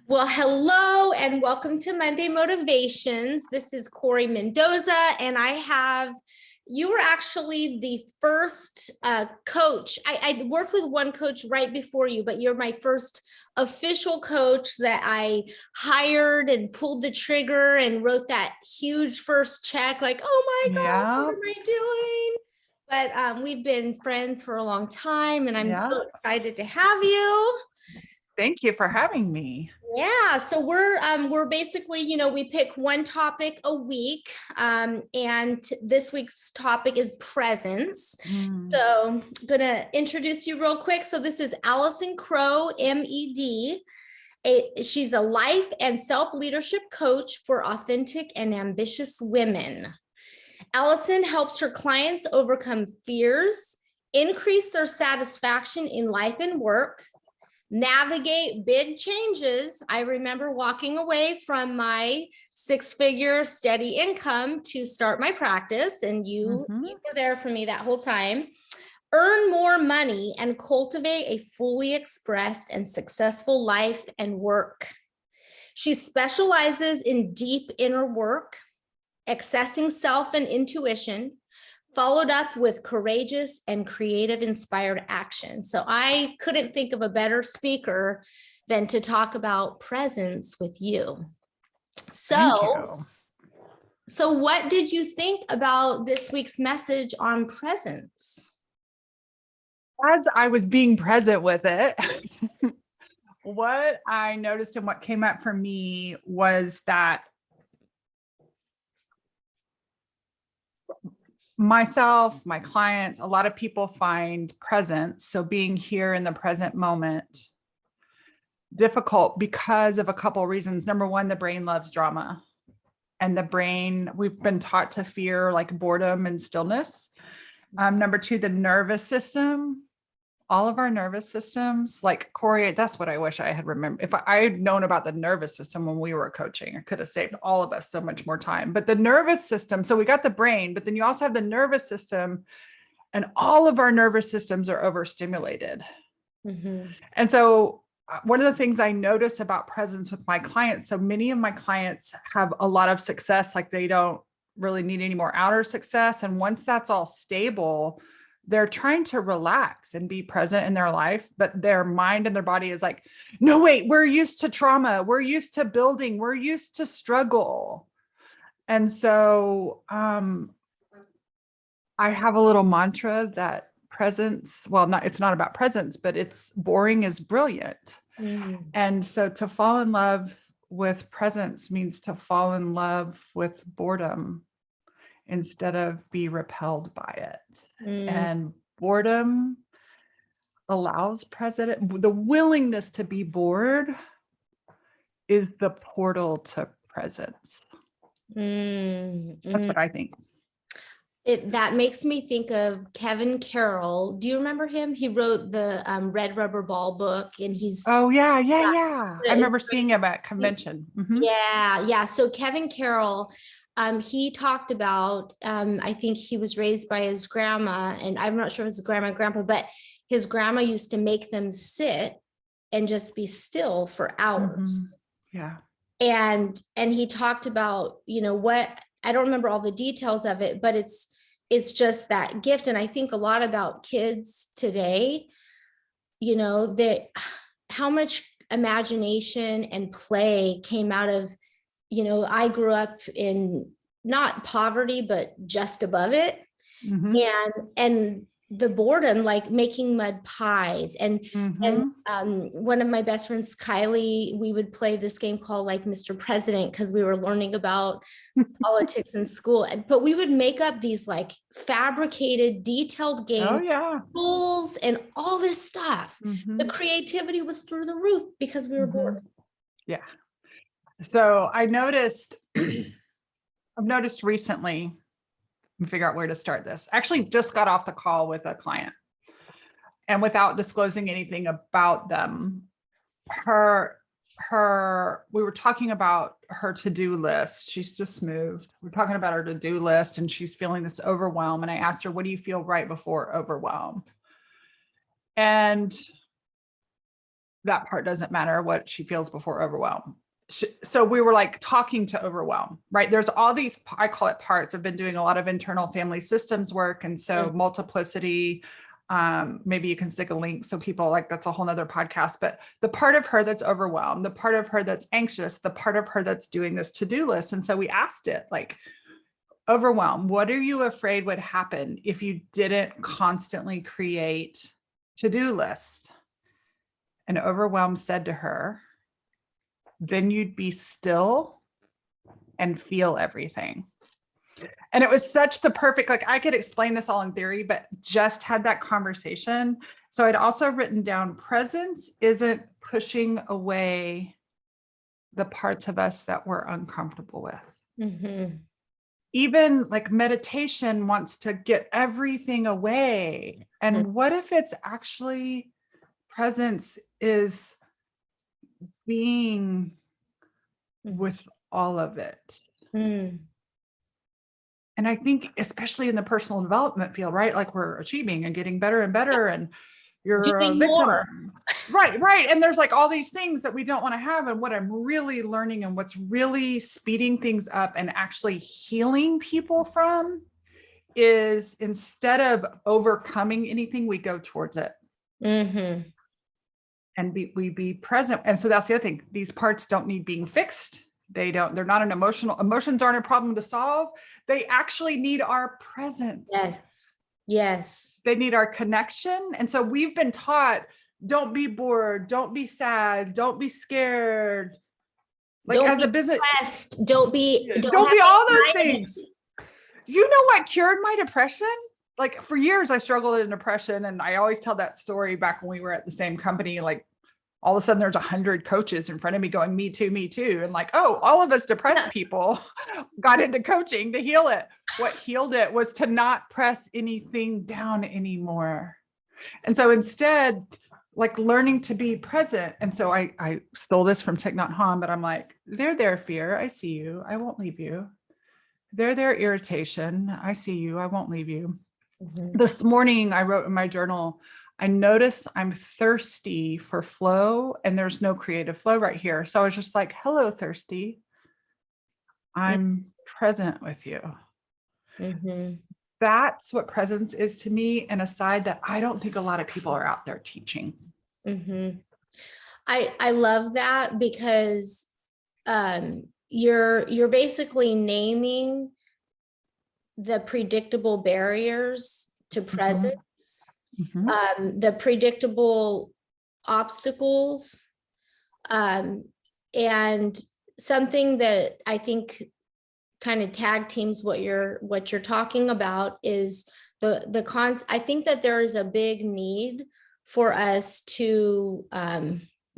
Well, hello and welcome to Monday Motivations. This is Corry Mendoza, and you were actually the first coach. I worked with one coach right before you, but you're my first official coach that I hired and pulled the trigger and wrote that huge first check, like, oh my gosh, what am I doing? But we've been friends for a long time, and I'm so excited to have you. Thank you for having me. Yeah, so we're basically, we pick one topic a week, and this week's topic is presence. So I'm gonna introduce you real quick. So this is Allison Crow, MED. She's a life and self-leadership coach for authentic and ambitious women. Allison helps her clients overcome fears, increase their satisfaction in life and work, navigate big changes. I remember walking away from my six-figure steady income to start my practice, and you were there for me that whole time. Earn more money and cultivate a fully expressed and successful life and work. She specializes in deep inner work, accessing self and intuition, followed up with courageous and creative inspired action. So I couldn't think of a better speaker than to talk about presence with you. So what did you think about this week's message on presence? As I was being present with it, what I noticed and what came up for me was that myself, my clients, a lot of people find presence, so being here in the present moment, difficult because of a couple of reasons. Number one, the brain loves drama, and the brain, we've been taught to fear like boredom and stillness. Number two, the nervous system, all of our nervous systems, like Corry, that's what I wish I had remembered. If I had known about the nervous system when we were coaching, it could have saved all of us so much more time. But the nervous system, so we got the brain, but then you also have the nervous system, and all of our nervous systems are overstimulated. And so one of the things I notice about presence with my clients, so many of my clients have a lot of success, like they don't really need any more outer success. And once that's all stable, they're trying to relax and be present in their life, but their mind and their body is like, no, wait, we're used to trauma. We're used to building. We're used to struggle. And so I have a little mantra that presence, well, it's not about presence, but it's boring is brilliant. And so to fall in love with presence means to fall in love with boredom instead of be repelled by it. And boredom allows the willingness to be bored is the portal to presence. That's what I think. That makes me think of Kevin Carroll. Do you remember him? He wrote the Red Rubber Ball book, and he's yeah. I remember seeing him at convention. Yeah. So Kevin Carroll, he talked about, I think he was raised by his grandma, and I'm not sure if it's grandma and grandpa, but his grandma used to make them sit and just be still for hours. Yeah. And he talked about, I don't remember all the details of it, but it's just that gift. And I think a lot about kids today, how much imagination and play came out of, I grew up in not poverty, but just above it. And the boredom, like making mud pies. And one of my best friends, Kylie, we would play this game called like Mr. President, because we were learning about politics in school. But we would make up these like fabricated, detailed games, rules, and all this stuff. The creativity was through the roof because we were bored. Yeah. So I've noticed recently, and figure out where to start this. Actually, just got off the call with a client, and without disclosing anything about them, we were talking about her to-do list. She's just moved. We're talking about her to-do list, and she's feeling this overwhelm. And I asked her, what do you feel right before overwhelm? And that part doesn't matter what she feels before overwhelm. So we were like talking to overwhelm, right? There's all these, I call it parts. I've been doing a lot of internal family systems work. And so multiplicity, maybe you can stick a link. So people like, that's a whole nother podcast, but the part of her that's overwhelmed, the part of her that's anxious, the part of her that's doing this to-do list. And so we asked it like, overwhelm, what are you afraid would happen if you didn't constantly create to-do lists? And overwhelm said to her, then you'd be still and feel everything. And it was such the perfect, like I could explain this all in theory, but just had that conversation. So I'd also written down presence isn't pushing away the parts of us that we're uncomfortable with. Even like meditation wants to get everything away. And what if it's actually presence is being with all of it? And I think, especially in the personal development field, right? Like we're achieving and getting better and better, and you're doing a victim. more. Right. And there's like all these things that we don't want to have. And what I'm really learning and what's really speeding things up and actually healing people from is instead of overcoming anything, we go towards it. And we be present. And so that's the other thing. These parts don't need being fixed. They're not emotions aren't a problem to solve. They actually need our presence. Yes. They need our connection. And so we've been taught, don't be bored, don't be sad, don't be scared. Like don't as a business, depressed. Don't be all those things. You know what cured my depression? Like for years, I struggled in depression. And I always tell that story back when we were at the same company, like all of a sudden there's 100 coaches in front of me going, me too, me too. And like, oh, all of us depressed people got into coaching to heal it. What healed it was to not press anything down anymore. And so instead, like learning to be present. And so I stole this from Thich Nhat Hanh, but I'm like, there, fear. I see you. I won't leave you. There, irritation. I see you. I won't leave you. This morning, I wrote in my journal, I notice I'm thirsty for flow and there's no creative flow right here. So I was just like, hello, thirsty. I'm present with you. That's what presence is to me, and a side that I don't think a lot of people are out there teaching. I love that because you're basically naming the predictable barriers to presence, the predictable obstacles, and something that I think kind of tag teams what you're talking about is I think that there is a big need for us to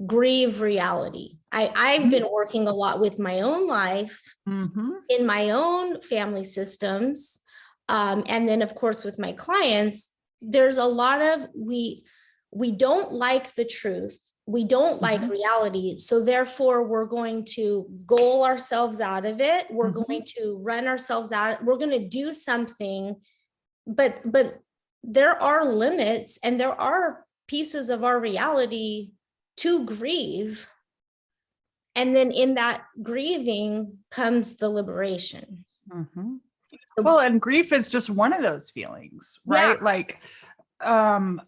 grieve reality. I've been working a lot with my own life, in my own family systems. And then of course, with my clients, there's a lot of, we don't like the truth. We don't like reality. So therefore we're going to goal ourselves out of it. We're going to run ourselves out. We're going to do something, but there are limits and there are pieces of our reality to grieve. And then in that grieving comes the liberation. Well, and grief is just one of those feelings, right? Yeah. Like,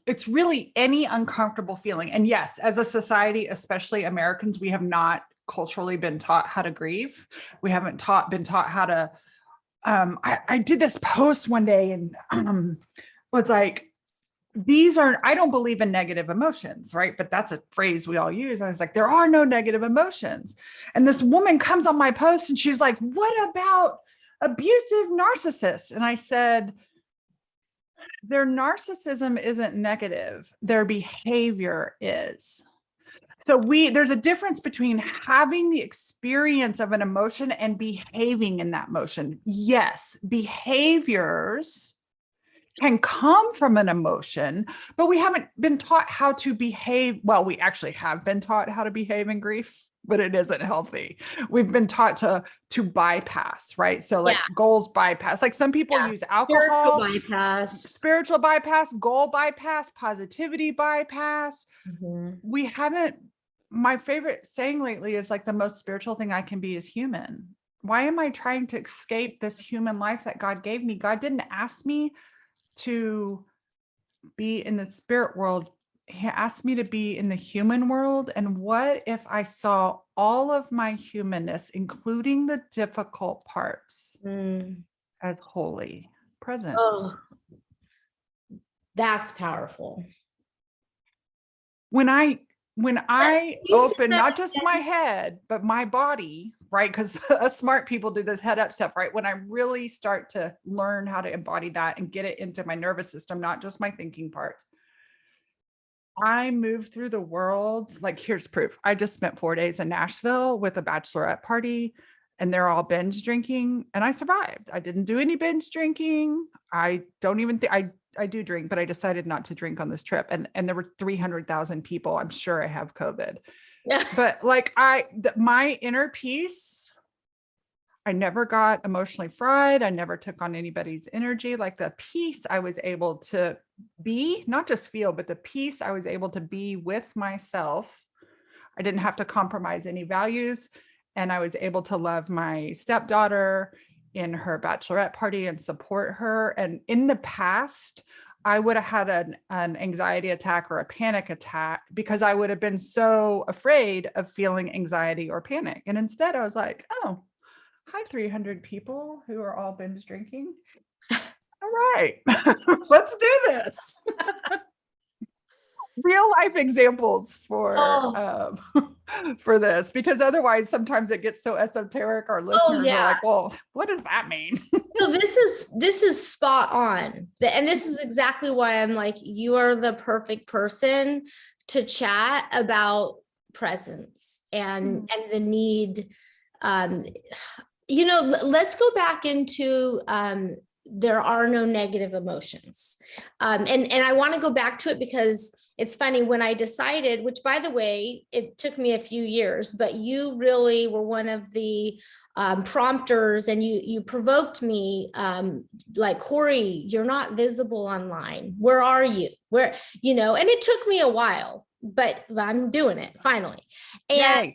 it's really any uncomfortable feeling. And yes, as a society, especially Americans, we have not culturally been taught how to grieve. We haven't been taught how to, I did this post one day and was like, I don't believe in negative emotions, right? But that's a phrase we all use. I was like, there are no negative emotions. And this woman comes on my post and she's like, what about abusive narcissists? And I said, their narcissism isn't negative. Their behavior is. So there's a difference between having the experience of an emotion and behaving in that motion. Yes, behaviors can come from an emotion, but we haven't been taught how to behave. Well, we actually have been taught how to behave in grief, but it isn't healthy. We've been taught to bypass, right? So like goals bypass, like some people use alcohol, spiritual bypass, goal bypass, positivity bypass. We haven't my favorite saying lately is like, the most spiritual thing I can be is human. Why am I trying to escape this human life that God gave me? God didn't ask me to be in the spirit world. He asked me to be in the human world. And what if I saw all of my humanness, including the difficult parts, as holy presence? Oh, that's powerful. When I You said open that not just my head, but my body, right? Because us smart people do this head up stuff, right? When I really start to learn how to embody that and get it into my nervous system, not just my thinking parts, I move through the world. Like, here's proof. I just spent 4 days in Nashville with a bachelorette party, and they're all binge drinking, and I survived. I didn't do any binge drinking. I don't even think I do drink, but I decided not to drink on this trip. And there were 300,000 people. I'm sure I have COVID, but like my inner peace, I never got emotionally fried. I never took on anybody's energy. Like, the peace I was able to be, not just feel, but the peace I was able to be with myself. I didn't have to compromise any values. And I was able to love my stepdaughter in her bachelorette party and support her. And in the past, I would have had an anxiety attack or a panic attack because I would have been so afraid of feeling anxiety or panic. And instead I was like, oh, hi, 300 people who are all binge drinking. All right, let's do this. Real life examples for this, because otherwise sometimes it gets so esoteric. Our listeners are like, well, what does that mean? So this is spot on. And this is exactly why I'm like, you are the perfect person to chat about presence and the need. Let's go back into there are no negative emotions. And I want to go back to it because it's funny, when I decided, which by the way, it took me a few years, but you really were one of the prompters, and you provoked me, like, Corry, you're not visible online. Where are you? And it took me a while, but I'm doing it finally. And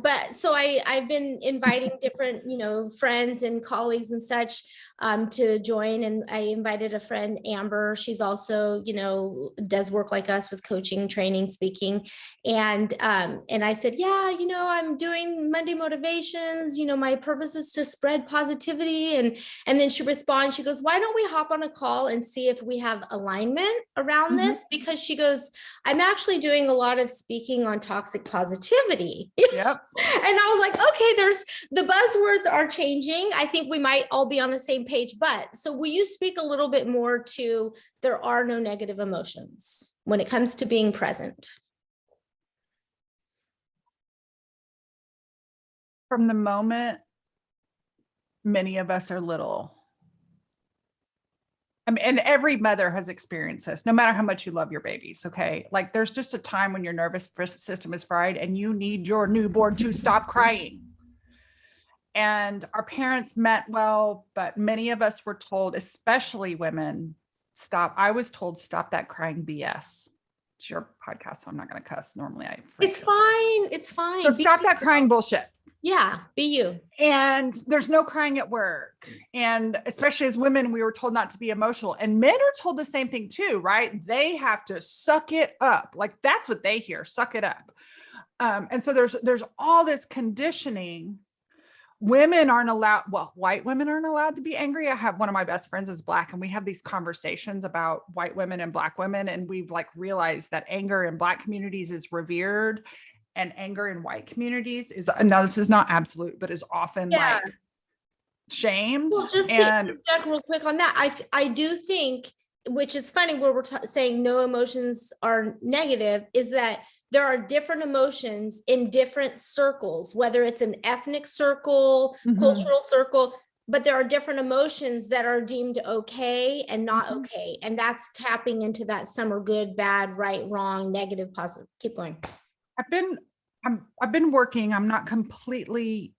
but so I've been inviting different, friends and colleagues and such to join. And I invited a friend, Amber. She's also, does work like us with coaching, training, speaking. And I said, yeah, I'm doing Monday motivations. My purpose is to spread positivity. And then she responds, she goes, why don't we hop on a call and see if we have alignment around this? Because she goes, I'm actually doing a lot of speaking on toxic positivity. Yep. And I was like, okay, the buzzwords are changing. I think we might all be on the same page. But so will you speak a little bit more to, there are no negative emotions when it comes to being present? From the moment many of us are little, I mean, and every mother has experienced this, no matter how much you love your babies. Okay. Like, there's just a time when your nervous system is fried and you need your newborn to stop crying. And our parents meant well, but many of us were told, especially women, stop. I was told, stop that crying BS. It's your podcast, so I'm not going to cuss. Normally It's fine. It's fine. So stop that crying bullshit. Yeah, be you. And there's no crying at work. And especially as women, we were told not to be emotional. And men are told the same thing too, right? They have to suck it up. Like, that's what they hear, suck it up. And so there's all this conditioning. Women aren't allowed, well, white women aren't allowed to be angry. I have one of my best friends is Black, and we have these conversations about white women and Black women. And we've like realized that anger in Black communities is revered, and anger in white communities is, now this is not absolute, but is often like shamed. Well, just to check real quick on that. I do think, which is funny, where we're saying no emotions are negative, is that there are different emotions in different circles, whether it's an ethnic circle, cultural circle, but there are different emotions that are deemed okay and not okay. And that's tapping into that some are good, bad, right, wrong, negative, positive. Keep going. I've been working, I'm not completely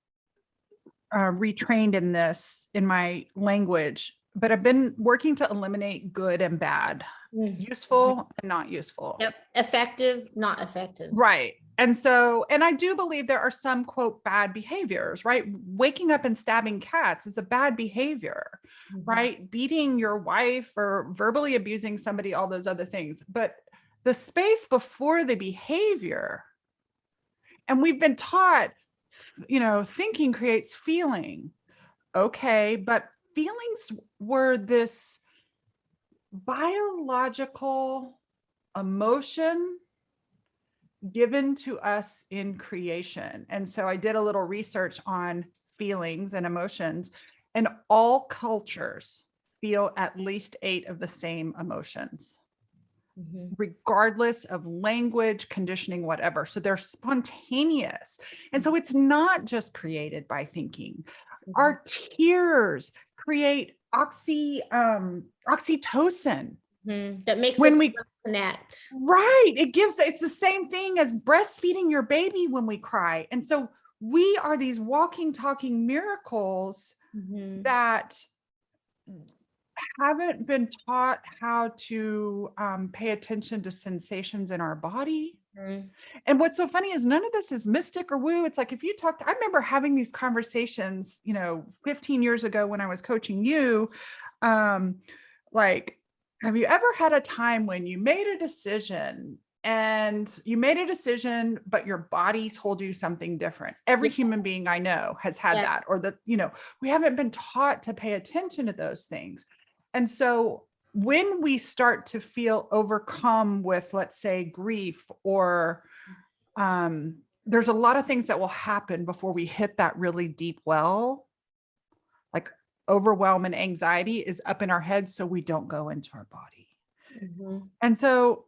retrained in this, in my language, but I've been working to eliminate good and bad, useful and not useful. Yep. Effective, not effective. Right. And so, and I do believe there are some quote bad behaviors, right? Waking up and stabbing cats is a bad behavior, right? Beating your wife or verbally abusing somebody, all those other things. But the space before the behavior, and we've been taught, thinking creates feeling. Okay, but feelings were this biological emotion given to us in creation. And so I did a little research on feelings and emotions, and all cultures feel at least 8 of the same emotions, regardless of language, conditioning, whatever. So they're spontaneous. And so it's not just created by thinking. Our tears create oxytocin. That makes When us we connect. Right. It's the same thing as breastfeeding your baby when we cry. And so we are these walking, talking miracles that haven't been taught how to pay attention to sensations in our body. And what's so funny is none of this is mystic or woo. It's like, if you talk, I remember having these conversations, 15 years ago when I was coaching you, like, have you ever had a time when you made a decision, but your body told you something different? Every human being I know has had that, or we haven't been taught to pay attention to those things. And so when we start to feel overcome with, let's say, grief, or there's a lot of things that will happen before we hit that really deep well, like overwhelm and anxiety is up in our heads, so we don't go into our body. And so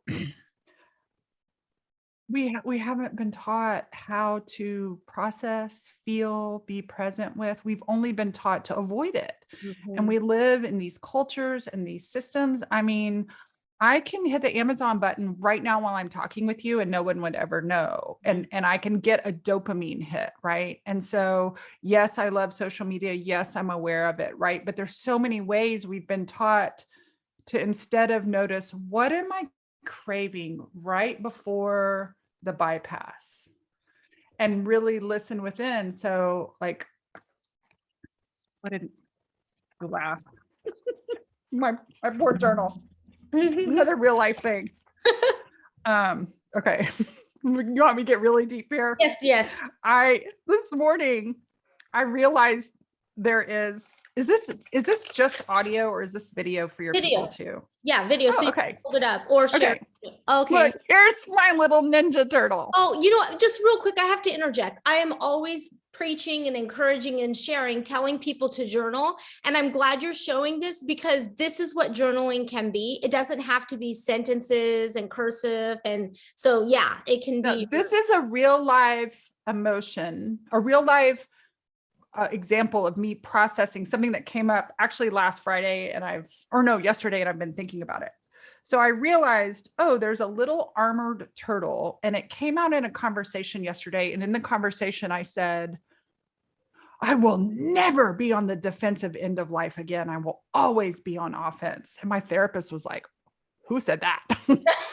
we haven't been taught how to process, feel, be present with. We've only been taught to avoid it. And we live in these cultures and these systems. I mean, I can hit the Amazon button right now while I'm talking with you and no one would ever know. And I can get a dopamine hit, right? And so, yes, I love social media. Yes, I'm aware of it, right? But there's so many ways we've been taught to, instead of notice, what am I craving right before the bypass, and really listen within. So like, I didn't laugh. my poor journal. Another real life thing. Okay. You want me to get really deep here? Yes. This morning, I realized is this just audio, or is this video for your people too? Yeah, video. Oh, so okay. you hold it up or share. Okay. Look, here's my little ninja turtle. Oh, just real quick, I have to interject. I am always preaching and encouraging and sharing, telling people to journal. And I'm glad you're showing this, because this is what journaling can be. It doesn't have to be sentences and cursive. And so, yeah, it can be. This is a real live emotion, a real live example of me processing something that came up actually last Friday yesterday, and I've been thinking about it. So I realized, there's a little armored turtle, and it came out in a conversation yesterday. And in the conversation, I said, I will never be on the defensive end of life again. I will always be on offense. And my therapist was like, who said that?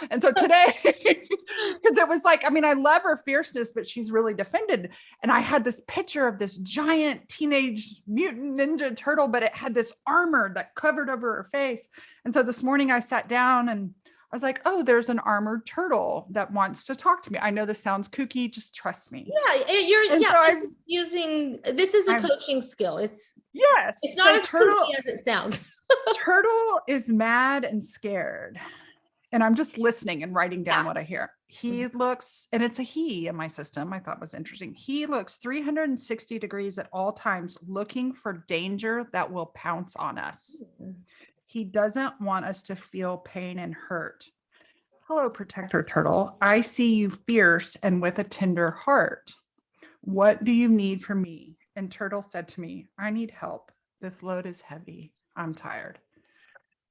And so today, because it was like, I love her fierceness, but she's really defended. And I had this picture of this giant teenage mutant ninja turtle, but it had this armor that covered over her face. And so this morning I sat down and I was like, there's an armored turtle that wants to talk to me. I know this sounds kooky, just trust me. Yeah, this is a coaching skill. It's not as kooky as it sounds. Turtle is mad and scared. And I'm just listening and writing down what I hear. He looks, and it's a he in my system, I thought was interesting. He looks 360 degrees at all times, looking for danger that will pounce on us. He doesn't want us to feel pain and hurt. Hello, protector turtle. I see you fierce and with a tender heart. What do you need from me? And turtle said to me, I need help. This load is heavy. I'm tired.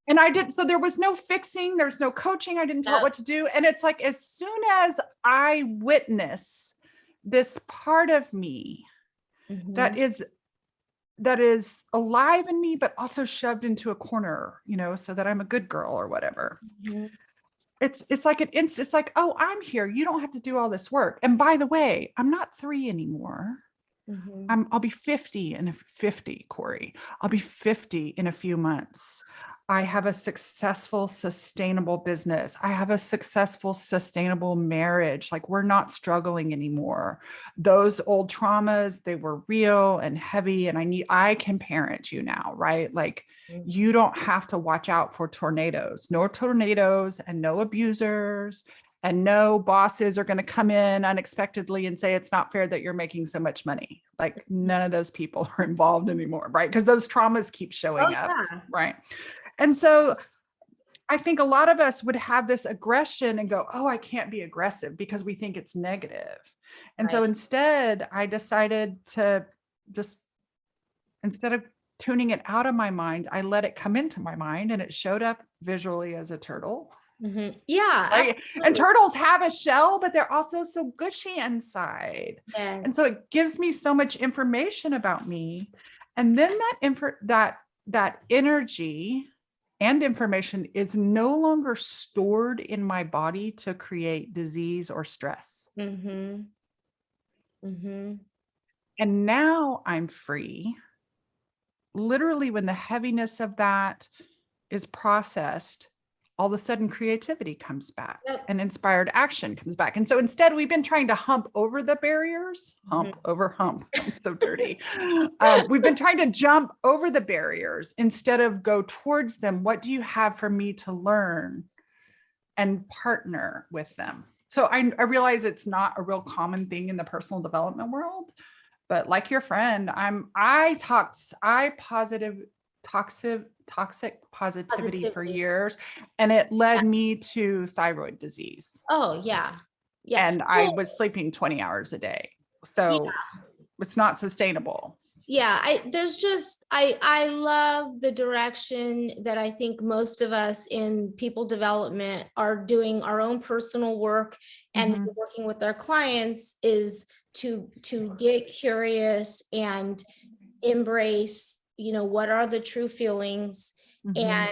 And I did. So there was no fixing. There's no coaching. I didn't tell it what to do. And it's like, as soon as I witness this part of me that is alive in me, but also shoved into a corner, so that I'm a good girl or whatever. it's like it's like, oh, I'm here. You don't have to do all this work. And by the way, I'm not 3 anymore. Mhm. I'll be 50 in 50, Corey. I'll be 50 in a few months. I have a successful, sustainable business. I have a successful, sustainable marriage. Like, we're not struggling anymore. Those old traumas, they were real and heavy. And I can parent you now, right? Like, you don't have to watch out for tornadoes, no tornadoes and no abusers. And no bosses are going to come in unexpectedly and say it's not fair that you're making so much money. Like, none of those people are involved anymore, right? Because those traumas keep showing up, Yeah. right? And so I think a lot of us would have this aggression and go, oh, I can't be aggressive because we think it's negative. And so Right. instead, I decided to just, instead of tuning it out of my mind, I let it come into my mind, and it showed up visually as a turtle. Yeah, Right. And absolutely. turtles have a shell, but they're also so gushy inside. And so Yes. it gives me so much information about me. And then that energy and information is no longer stored in my body to create disease or stress. Mm-hmm. Mm-hmm. And now I'm free. Literally, when the heaviness of that is processed, all of a sudden creativity comes back Yep. and inspired action comes back. And so instead, we've been trying to hump over the barriers, hump over hump. I'm so dirty. We've been trying to jump over the barriers instead of go towards them. What do you have for me to learn and partner with them? So I realize it's not a real common thing in the personal development world, but like your friend, I toxic positivity for Positivity. years, and it led Yeah. me to thyroid disease. Oh, yeah. Yeah. And I Well, was sleeping 20 hours a day. yeah. So it's not sustainable. Yeah, I love the direction that I think most of us in people development are doing our own personal work and then Mhm, working with our clients is to get curious and embrace, what are the true feelings, mhm,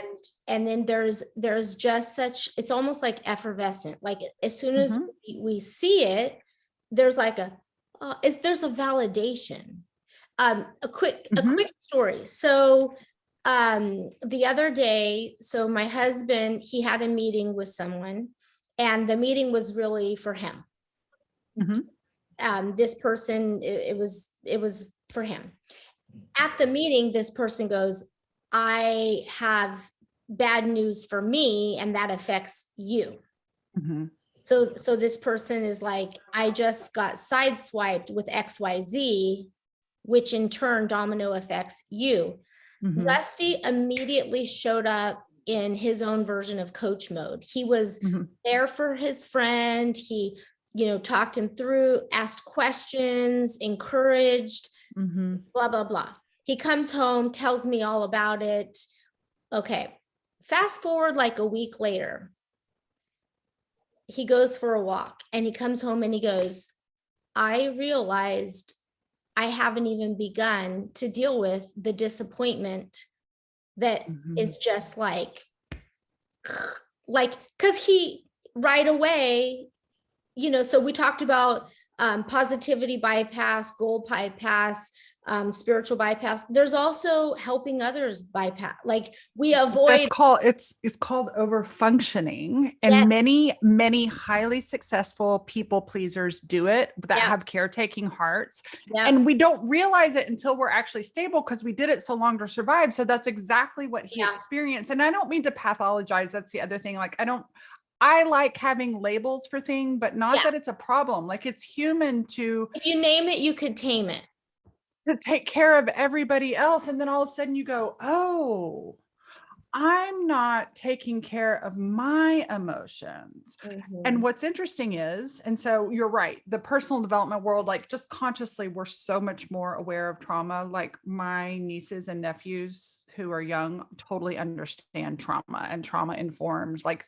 and then there's just such, it's almost like effervescent. Like, as soon as mhm, we see it, there's like there's a validation. A quick mhm, story. So the other day, so my husband, he had a meeting with someone, and the meeting was really for him. mhm, This person, it was for him. At the meeting, this person goes, I have bad news for me, and that affects you. mhm, So this person is like, I just got sideswiped with XYZ, which in turn domino affects you. mhm, Rusty immediately showed up in his own version of coach mode. He was mhm, there for his friend. He, talked him through, asked questions, encouraged, mhm, blah, blah, blah. He comes home, tells me all about it. Okay. Fast forward like a week later, he goes for a walk and he comes home and he goes, I realized I haven't even begun to deal with the disappointment that mhm. is just because he right away, so we talked about positivity bypass, goal bypass, spiritual bypass. There's also helping others bypass. Like, we avoid. It's called over functioning, and Yes. many highly successful people pleasers do it that Yep. have caretaking hearts, Yep. and we don't realize it until we're actually stable because we did it so long to survive. So that's exactly what he Yeah. experienced. And I don't mean to pathologize. That's the other thing. Like, I like having labels for things, but not Yeah. that it's a problem. Like, it's human If you name it, you could tame it. to take care of everybody else, and then all of a sudden you go, oh, I'm not taking care of my emotions. And Mhm. what's interesting is, and so you're right, the personal development world, like, just consciously, we're so much more aware of trauma. Like, my nieces and nephews who are young totally understand trauma, and trauma informs, like,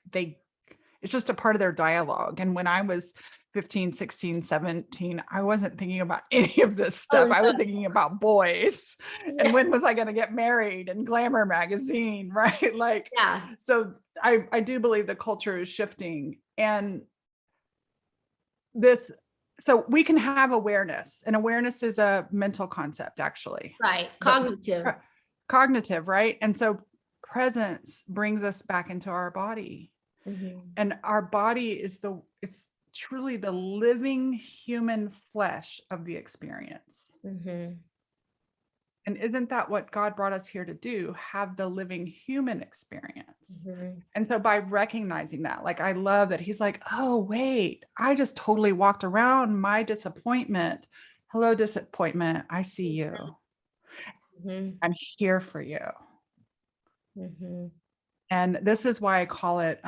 it's just a part of their dialogue. And when I was 15, 16, 17, I wasn't thinking about any of this Oh, stuff. I no. was thinking about boys and when was I going to get married and Glamour magazine, right? Like, Yeah. so I do believe the culture is shifting, and this, so we can have awareness, and awareness is a mental concept actually, Right. but Cognitive. cognitive, right? And so presence brings us back into our body, Mhm. and our body is it's truly the living human flesh of the experience. Mhm. And isn't that what God brought us here to do? Have the living human experience. Mhm. And so by recognizing that, like, I love that he's like, oh, wait, I just totally walked around my disappointment. Hello, disappointment. I see you. Mhm. I'm here for you. Mhm. And this is why I call it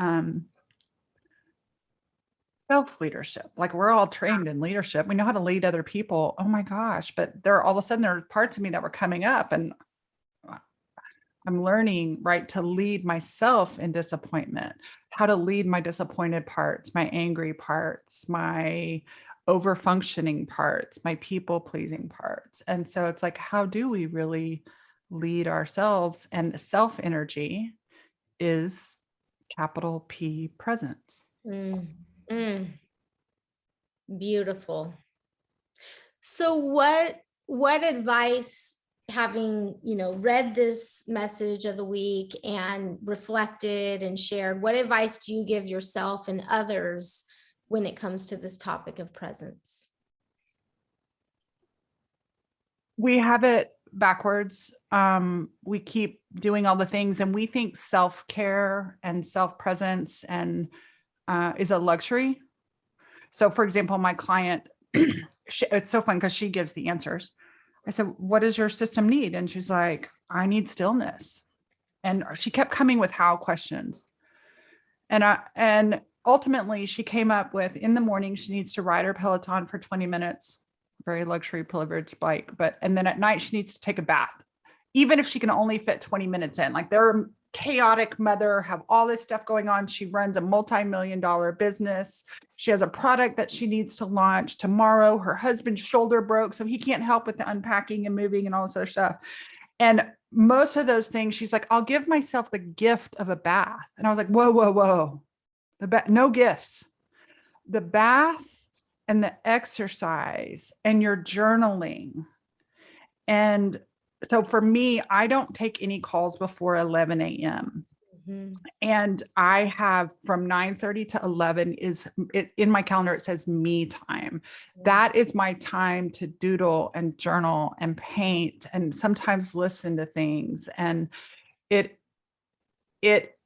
self-leadership. Like, we're all trained in leadership. We know how to lead other people. Oh my gosh. But there, all of a sudden, there are parts of me that were coming up, and I'm learning, right, to lead myself in disappointment, how to lead my disappointed parts, my angry parts, my over functioning parts, my people pleasing parts. And so it's like, how do we really lead ourselves? And self energy is capital P presence. Mm. Mm. Beautiful. So what advice, having, read this message of the week and reflected and shared, what advice do you give yourself and others when it comes to this topic of presence? We have it backwards. We keep doing all the things, and we think self-care and self-presence and is a luxury. So for example, my client, it's so fun because she gives the answers. I said, what does your system need? And she's like, I need stillness. And she kept coming with how questions. And ultimately she came up with, in the morning, she needs to ride her Peloton for 20 minutes, very luxury privileged bike. And then at night she needs to take a bath, even if she can only fit 20 minutes in. Like, they're chaotic mother, have all this stuff going on. She runs a multi-million-dollar business. She has a product that she needs to launch tomorrow. Her husband's shoulder broke, so he can't help with the unpacking and moving and all this other stuff. And most of those things, she's like, I'll give myself the gift of a bath. And I was like, whoa, whoa, whoa. No gifts. The bath and the exercise and your journaling. And so for me, I don't take any calls before 11 a.m. Mhm. And I have from 9:30 to 11 in my calendar, it says me time. That is my time to doodle and journal and paint and sometimes listen to things. And it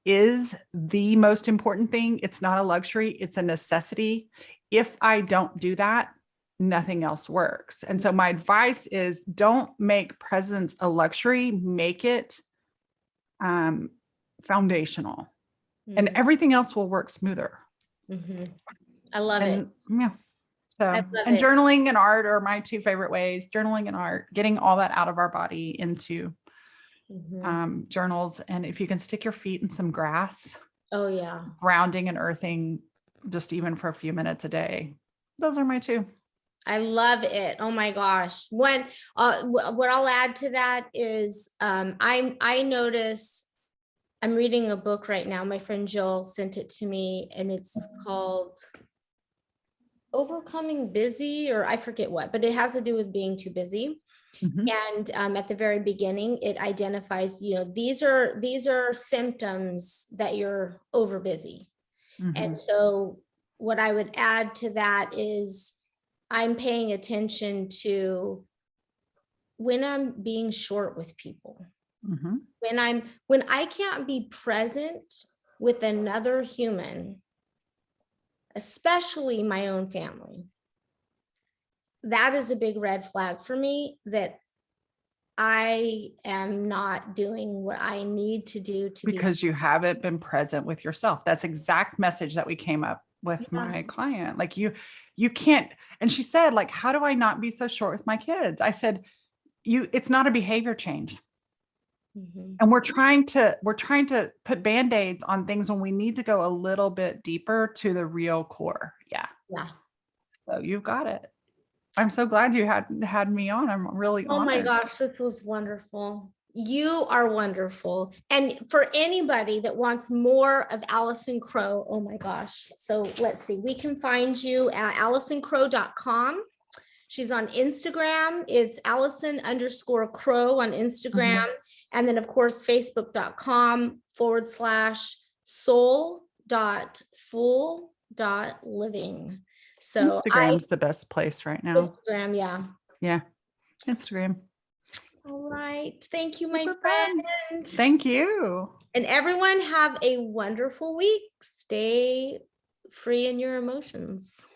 is the most important thing. It's not a luxury, it's a necessity. If I don't do that, nothing else works. And so my advice is, don't make presence a luxury, make it foundational, and everything else will work smoother. Mhm. I love it. And yeah, so, I love and it. journaling and art are my two favorite ways. Journaling and art, getting all that out of our body into journals. And if you can stick your feet in some grass, Oh yeah. grounding and earthing, just even for a few minutes a day. Those are my two. I love it. Oh my gosh. What I'll add to that is I notice, I'm reading a book right now. My friend Jill sent it to me, and it's called Overcoming Busy, or I forget what, but it has to do with being too busy. And at the very beginning, it identifies, these are symptoms that you're over busy. And so what I would add to that is, I'm paying attention to when I'm being short with people, when I can't be present with another human, especially my own family. That is a big red flag for me, that I am not doing what I need to do to because you haven't been present with yourself. That's exact message that we came up with my client. Like, you can't. And she said, like, how do I not be so short with my kids? I said, it's not a behavior change. And we're trying to put band-aids on things when we need to go a little bit deeper to the real core. Yeah. Yeah. So you've got it. I'm so glad you had me on. I'm really Oh my honored. gosh, this was wonderful. You are wonderful. And for anybody that wants more of Allison Crow, oh my gosh. So let's see, we can find you at allisoncrow.com. She's on Instagram. It's Allison_Crow on Instagram. Mhm. And then of course, facebook.com/soul.full.living. So Instagram's the best place right now. Instagram, yeah. Yeah. Instagram. All right. Thank you, my Super fun. friend. Thank you. And everyone have a wonderful week. Stay free in your emotions.